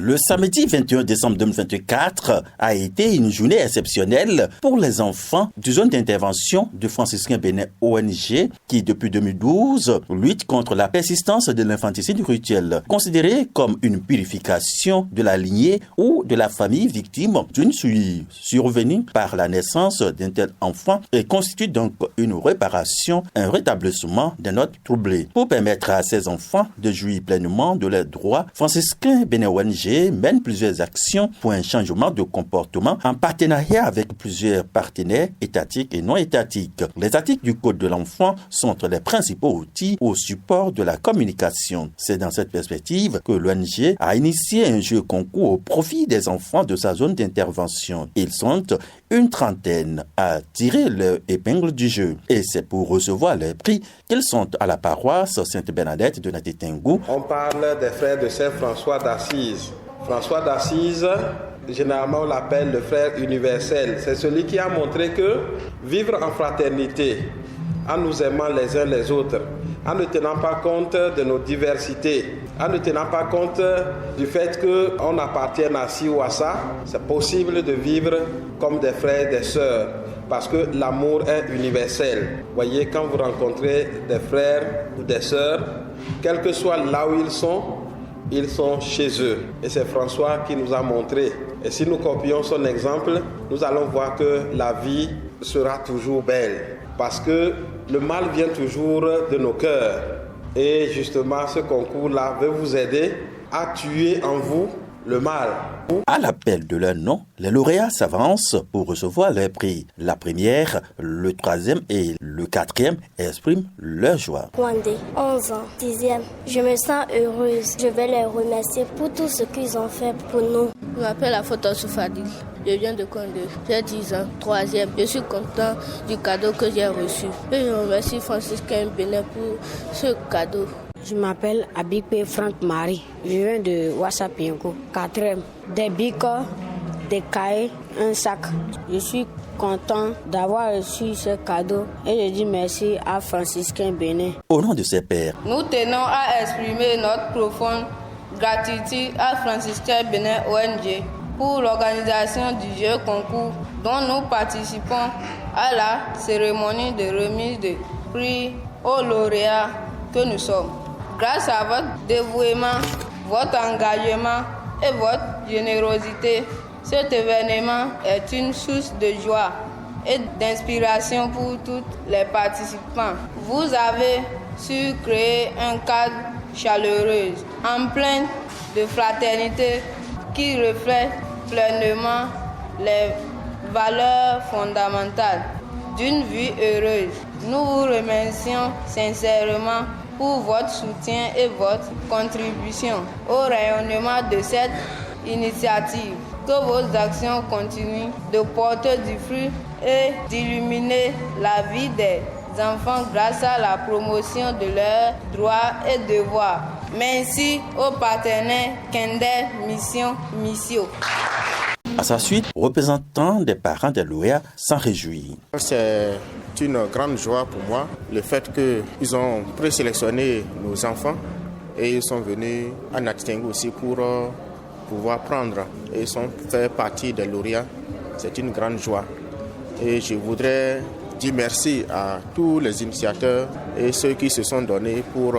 Le samedi 21 décembre 2024 a été une journée exceptionnelle pour les enfants du zone d'intervention du Franciscain Bénin ONG qui, depuis 2012, lutte contre la persistance de l'infanticide rituel, considéré comme une purification de la lignée ou de la famille victime d'une souillure survenue par la naissance d'un tel enfant et constitue donc une réparation, un rétablissement d'un note troublé. Pour permettre à ces enfants de jouir pleinement de leurs droits, Franciscain Bénin ONG mène plusieurs actions pour un changement de comportement en partenariat avec plusieurs partenaires étatiques et non étatiques. Les articles du Code de l'enfant sont les principaux outils au support de la communication. C'est dans cette perspective que l'ONG a initié un jeu concours au profit des enfants de sa zone d'intervention. Ils sont une trentaine à tirer leur épingle du jeu. Et c'est pour recevoir leurs prix qu'ils sont à la paroisse Sainte-Bernadette de Natitengou. On parle des frères de Saint François d'Assise. François d'Assise, généralement on l'appelle le frère universel. C'est celui qui a montré que vivre en fraternité, en nous aimant les uns les autres, en ne tenant pas compte de nos diversités, en ne tenant pas compte du fait qu'on appartienne à ci ou à ça, c'est possible de vivre comme des frères et des sœurs, parce que l'amour est universel. Vous voyez, quand vous rencontrez des frères ou des sœurs, quel que soit là où ils sont chez eux. Et c'est François qui nous a montré. Et si nous copions son exemple, nous allons voir que la vie sera toujours belle. Parce que le mal vient toujours de nos cœurs. Et justement, ce concours-là veut vous aider à tuer en vous le mal. À l'appel de leur nom, les lauréats s'avancent pour recevoir leurs prix. La première, le troisième et le quatrième expriment leur joie. Kwandé, 11 ans, 6e. Je me sens heureuse. Je vais les remercier pour tout ce qu'ils ont fait pour nous. Je m'appelle Afoto Soufadil. Je viens de Kwandé. J'ai 10 ans, 3e. Je suis content du cadeau que j'ai reçu. Et je remercie Franciscain Bénin pour ce cadeau. Je m'appelle Abikpe Franck Marie. Je viens de Wassapienko, 4e. Des bics, des cahiers, un sac. Je suis content d'avoir reçu ce cadeau et je dis merci à Franciscain Bénin. Au nom de ses pères, nous tenons à exprimer notre profonde gratitude à Franciscain Bénin ONG pour l'organisation du jeu concours dont nous participons à la cérémonie de remise de prix aux lauréats que nous sommes. Grâce à votre dévouement, votre engagement et votre générosité, cet événement est une source de joie et d'inspiration pour tous les participants. Vous avez su créer un cadre chaleureux, empreint de fraternité qui reflète pleinement les valeurs fondamentales d'une vie heureuse. Nous vous remercions sincèrement pour votre soutien et votre contribution au rayonnement de cette initiative. Que vos actions continuent de porter du fruit et d'illuminer la vie des enfants grâce à la promotion de leurs droits et devoirs. Merci aux partenaires Kender Mission Missio. À sa suite, représentants des parents des lauréats s'en réjouit. C'est une grande joie pour moi, le fait qu'ils ont présélectionné nos enfants et ils sont venus à Natitengou aussi pour pouvoir prendre et ils sont fait partie des lauréats. C'est une grande joie. Et je voudrais dire merci à tous les initiateurs et ceux qui se sont donnés pour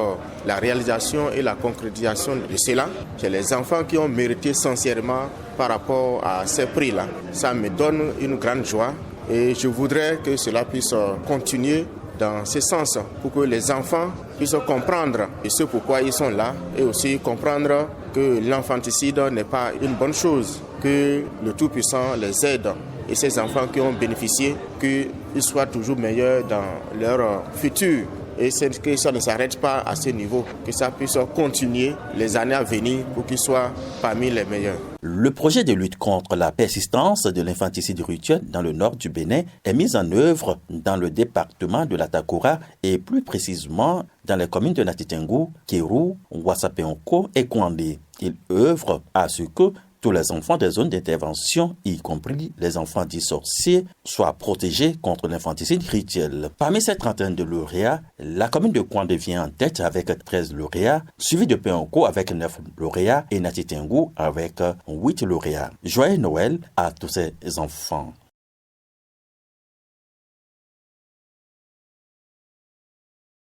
la réalisation et la concrétisation de cela. C'est les enfants qui ont mérité sincèrement par rapport à ces prix-là. Ça me donne une grande joie et je voudrais que cela puisse continuer dans ce sens pour que les enfants puissent comprendre ce pourquoi ils sont là et aussi comprendre que l'infanticide n'est pas une bonne chose, que le Tout-Puissant les aide et ces enfants qui ont bénéficié, qu'ils soient toujours meilleurs dans leur futur. Et que ça ne s'arrête pas à ce niveau, que ça puisse continuer les années à venir pour qu'ils soient parmi les meilleurs. Le projet de lutte contre la persistance de l'infanticide rituel dans le nord du Bénin est mis en œuvre dans le département de la Takora et plus précisément dans les communes de Natitengou, Kéru, Wassapeonko et Kwandé. Il œuvre à ce que tous les enfants des zones d'intervention, y compris les enfants dits sorciers, soient protégés contre l'infanticide rituel. Parmi ces trentaine de lauréats, la commune de Kouandé vient en tête avec 13 lauréats, suivi de Péonko avec 9 lauréats et Nati Tengou avec 8 lauréats. Joyeux Noël à tous ces enfants.